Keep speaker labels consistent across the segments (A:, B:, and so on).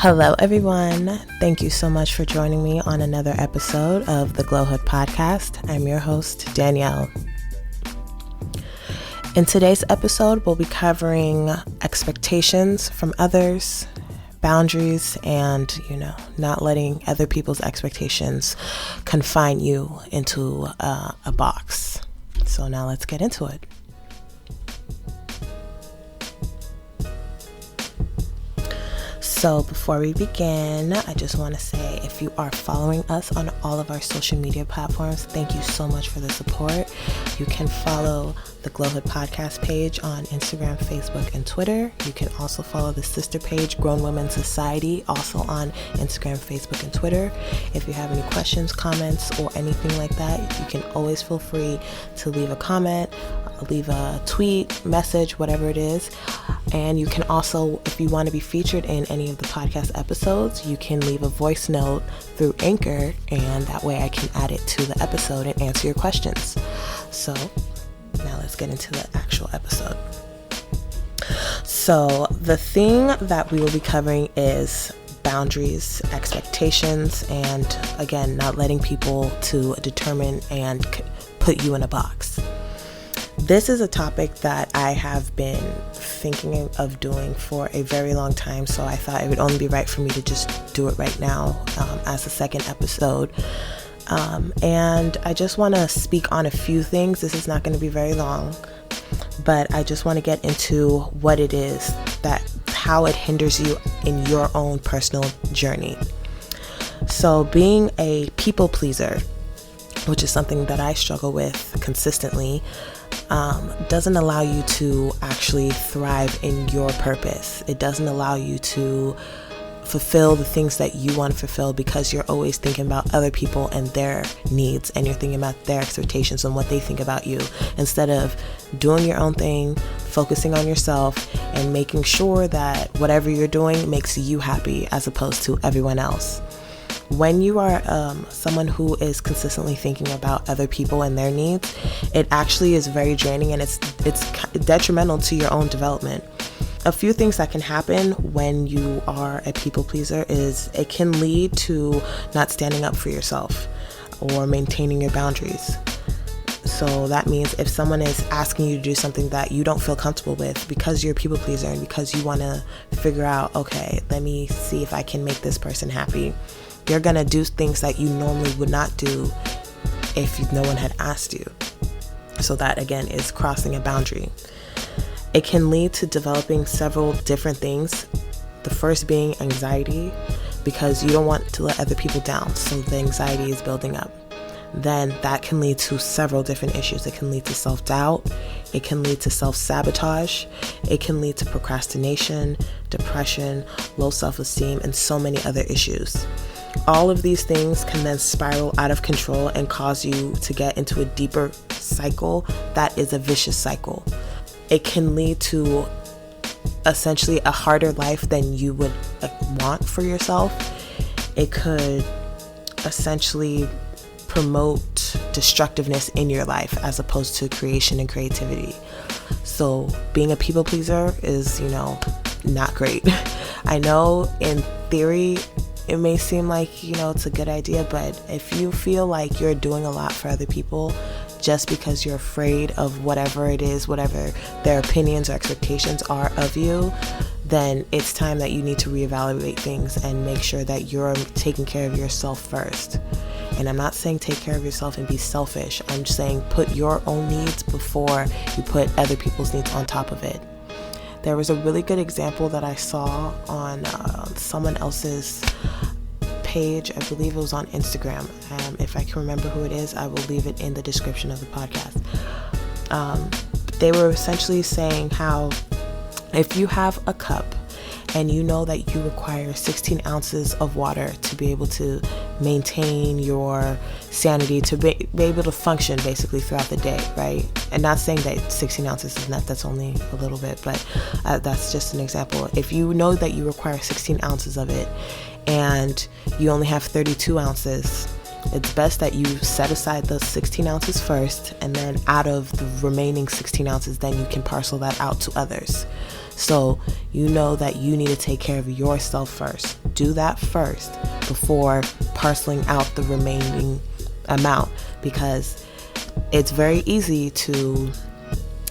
A: Hello, everyone. Thank you so much for joining me on another episode of the Glowhood podcast. I'm your host, Danielle. In today's episode, we'll be covering expectations from others, boundaries, and, not letting other people's expectations confine you into a box. So now let's get into it. So before we begin, I just want to say if you are following us on all of our social media platforms, thank you so much for the support. You can follow the Glowhood podcast page on Instagram, Facebook, and Twitter. You can also follow the sister page, Grown Women Society, also on Instagram, Facebook, and Twitter. If you have any questions, comments, or anything like that, you can always feel free to leave a comment, leave a tweet, message, whatever it is. And you can also, if you want to be featured in any of the podcast episodes, you can leave a voice note through Anchor, and that way I can add it to the episode and answer your questions. So now let's get into the actual episode. So the thing that we will be covering is boundaries, expectations, and again, not letting people to determine and put you in a box. This is a topic that I have been thinking of doing for a very long time, so I thought it would only be right for me to just do it right now as a second episode. And I just want to speak on a few things. This is not going to be very long, but I just want to get into what it is, how it hinders you in your own personal journey. So being a people pleaser, which is something that I struggle with consistently, doesn't allow you to actually thrive in your purpose. It doesn't allow you to fulfill the things that you want to fulfill because you're always thinking about other people and their needs, and you're thinking about their expectations and what they think about you, instead of doing your own thing, focusing on yourself, and making sure that whatever you're doing makes you happy as opposed to everyone else. When you are someone who is consistently thinking about other people and their needs, it actually is very draining, and it's detrimental to your own development. A few things that can happen when you are a people pleaser is it can lead to not standing up for yourself or maintaining your boundaries. So that means if someone is asking you to do something that you don't feel comfortable with because you're a people pleaser and because you want to figure out, okay, let me see if I can make this person happy, you're going to do things that you normally would not do if no one had asked you. So that, again, is crossing a boundary. It can lead to developing several different things. The first being anxiety, because you don't want to let other people down. So the anxiety is building up. Then that can lead to several different issues. It can lead to self-doubt. It can lead to self-sabotage. It can lead to procrastination, depression, low self-esteem, and so many other issues. All of these things can then spiral out of control and cause you to get into a deeper cycle that is a vicious cycle. It can lead to essentially a harder life than you would want for yourself. It could essentially promote destructiveness in your life as opposed to creation and creativity. So being a people pleaser is, not great. I know in theory, it may seem like, it's a good idea, but if you feel like you're doing a lot for other people just because you're afraid of whatever it is, whatever their opinions or expectations are of you, then it's time that you need to reevaluate things and make sure that you're taking care of yourself first. And I'm not saying take care of yourself and be selfish. I'm just saying put your own needs before you put other people's needs on top of it. There was a really good example that I saw on someone else's page. I believe it was on Instagram. If I can remember who it is, I will leave it in the description of the podcast. They were essentially saying how if you have a cup and you know that you require 16 ounces of water to be able to maintain your sanity, to be able to function basically throughout the day, right? And not saying that 16 ounces is not, that's only a little bit, but that's just an example. If you know that you require 16 ounces of it and you only have 32 ounces, it's best that you set aside those 16 ounces first, and then out of the remaining 16 ounces, then you can parcel that out to others. So you know that you need to take care of yourself first. Do that first before parceling out the remaining amount, because it's very easy to,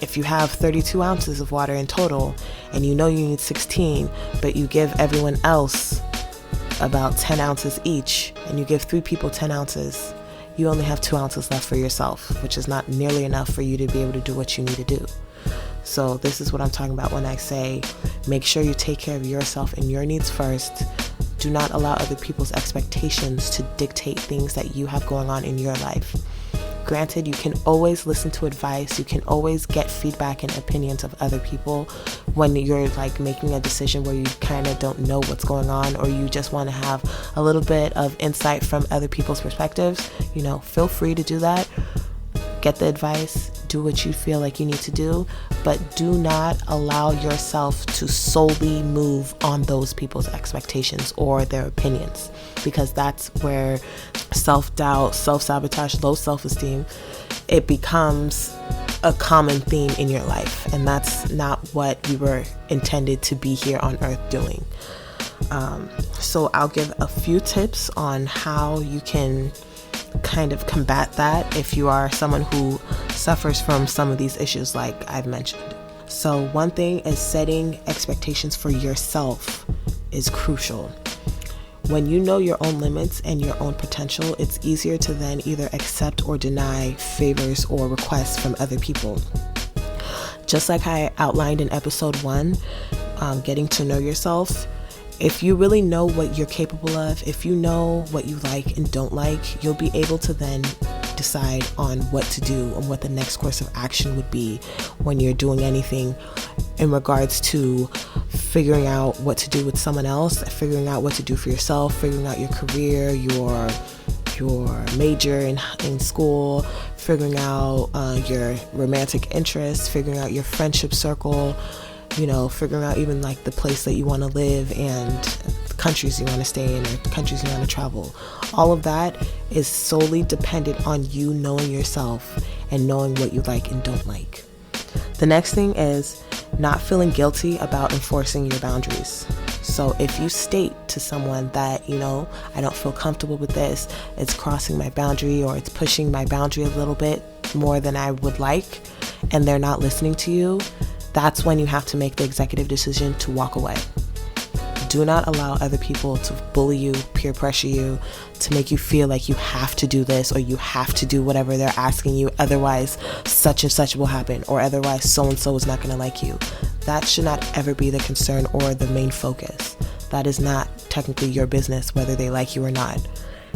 A: if you have 32 ounces of water in total and you know you need 16, but you give everyone else about 10 ounces each, and you give 3 people 10 ounces, you only have 2 ounces left for yourself, which is not nearly enough for you to be able to do what you need to do. So this is what I'm talking about when I say make sure you take care of yourself and your needs first. Do not allow other people's expectations to dictate things that you have going on in your life. Granted, you can always listen to advice. You can always get feedback and opinions of other people when you're like making a decision where you kind of don't know what's going on, or you just want to have a little bit of insight from other people's perspectives. Feel free to do that. Get the advice, do what you feel like you need to do, but do not allow yourself to solely move on those people's expectations or their opinions, because that's where self-doubt, self-sabotage, low self-esteem, it becomes a common theme in your life, and that's not what we were intended to be here on earth doing. So I'll give a few tips on how you can kind of combat that if you are someone who suffers from some of these issues like I've mentioned. So one thing is setting expectations for yourself is crucial. When you know your own limits and your own potential, it's easier to then either accept or deny favors or requests from other people. Just like I outlined in episode 1, getting to know yourself, if you really know what you're capable of, if you know what you like and don't like, you'll be able to then decide on what to do and what the next course of action would be when you're doing anything in regards to figuring out what to do with someone else, figuring out what to do for yourself, figuring out your career, your major in school, figuring out your romantic interests, figuring out your friendship circle, figuring out even like the place that you want to live and countries you want to stay in or countries you want to travel. All of that is solely dependent on you knowing yourself and knowing what you like and don't like. The next thing is not feeling guilty about enforcing your boundaries. So if you state to someone that, I don't feel comfortable with this, it's crossing my boundary or it's pushing my boundary a little bit more than I would like, and they're not listening to you, that's when you have to make the executive decision to walk away. Do not allow other people to bully you, peer pressure you, to make you feel like you have to do this or you have to do whatever they're asking you, otherwise such and such will happen, or otherwise so-and-so is not going to like you. That should not ever be the concern or the main focus. That is not technically your business whether they like you or not.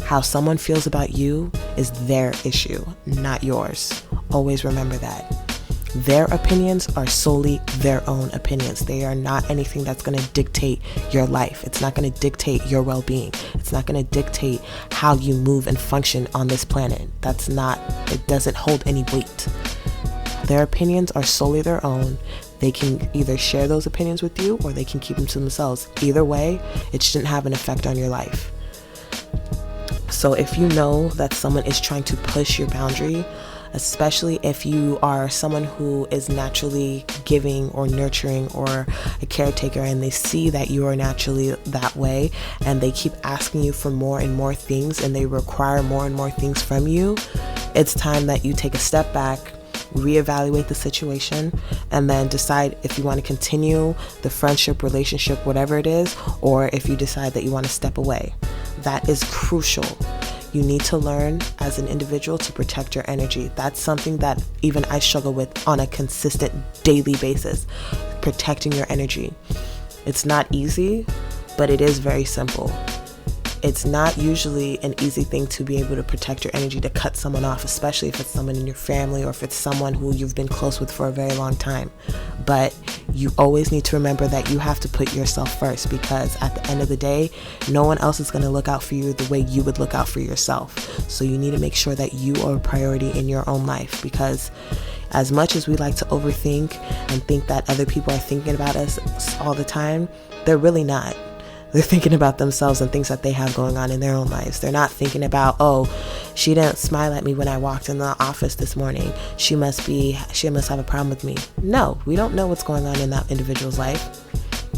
A: How someone feels about you is their issue, not yours. Always remember that. Their opinions are solely their own opinions. They are not anything that's going to dictate your life. It's not going to dictate your well-being. It's not going to dictate how you move and function on this planet. It doesn't hold any weight. Their opinions are solely their own. They can either share those opinions with you or they can keep them to themselves. Either way, it shouldn't have an effect on your life. So if you know that someone is trying to push your boundary, especially if you are someone who is naturally giving or nurturing or a caretaker, and they see that you are naturally that way and they keep asking you for more and more things and they require more and more things from you, it's time that you take a step back, reevaluate the situation, and then decide if you want to continue the friendship, relationship, whatever it is, or if you decide that you want to step away. That is crucial. You need to learn as an individual to protect your energy. That's something that even I struggle with on a consistent daily basis, protecting your energy. It's not easy, but it is very simple. It's not usually an easy thing to be able to protect your energy, to cut someone off, especially if it's someone in your family or if it's someone who you've been close with for a very long time. But you always need to remember that you have to put yourself first, because at the end of the day, no one else is going to look out for you the way you would look out for yourself. So you need to make sure that you are a priority in your own life, because as much as we like to overthink and think that other people are thinking about us all the time, they're really not. They're thinking about themselves and things that they have going on in their own lives. They're not thinking about, She didn't smile at me when I walked in the office this morning. She must have a problem with me. No, we don't know what's going on in that individual's life.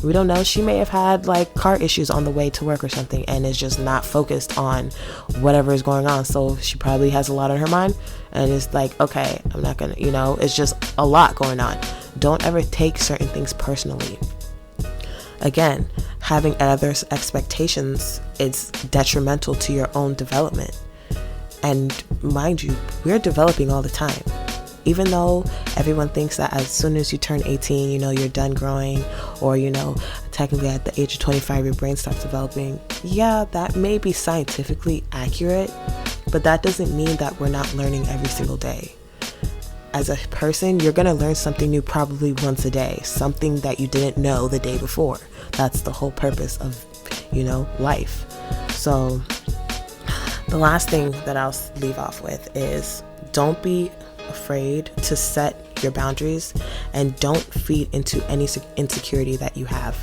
A: We don't know. She may have had like car issues on the way to work or something and is just not focused on whatever is going on. So she probably has a lot on her mind and it's like, okay, I'm not gonna, it's just a lot going on. Don't ever take certain things personally. Again, having others' expectations is detrimental to your own development. And mind you, we're developing all the time. Even though everyone thinks that as soon as you turn 18, you're done growing, or, technically at the age of 25, your brain starts developing. Yeah, that may be scientifically accurate, but that doesn't mean that we're not learning every single day. As a person, you're going to learn something new probably once a day, something that you didn't know the day before. That's the whole purpose of, life. So the last thing that I'll leave off with is don't be afraid to set your boundaries and don't feed into any insecurity that you have.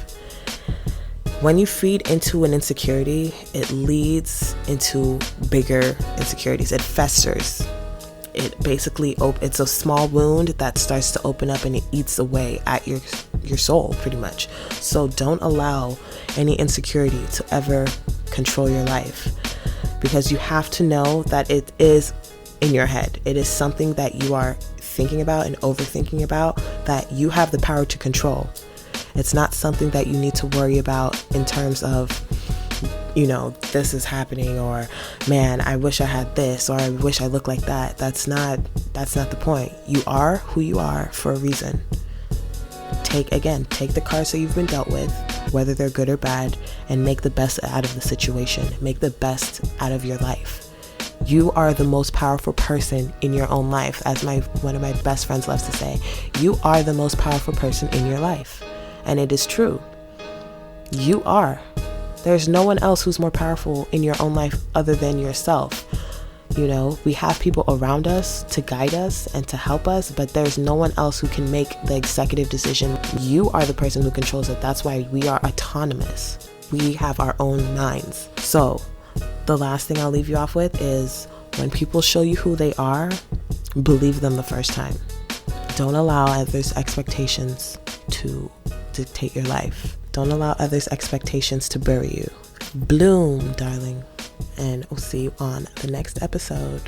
A: When you feed into an insecurity, it leads into bigger insecurities. It festers. It basically it's a small wound that starts to open up and it eats away at your soul pretty much. So don't allow any insecurity to ever control your life, because you have to know that it is in your head. It is something that you are thinking about and overthinking about that you have the power to control. It's not something that you need to worry about in terms of, this is happening, or man, I wish I had this, or I wish I looked like that. That's not the point. You are who you are for a reason. Take the cards that you've been dealt with, whether they're good or bad, and make the best out of the situation. Make the best out of your life. You are the most powerful person in your own life. As one of my best friends loves to say, you are the most powerful person in your life. And it is true. You are. There's no one else who's more powerful in your own life other than yourself. We have people around us to guide us and to help us, but there's no one else who can make the executive decision. You are the person who controls it. That's why we are autonomous. We have our own minds. So the last thing I'll leave you off with is when people show you who they are, believe them the first time. Don't allow others' expectations to dictate your life. Don't allow others' expectations to bury you. Bloom, darling. And we'll see you on the next episode.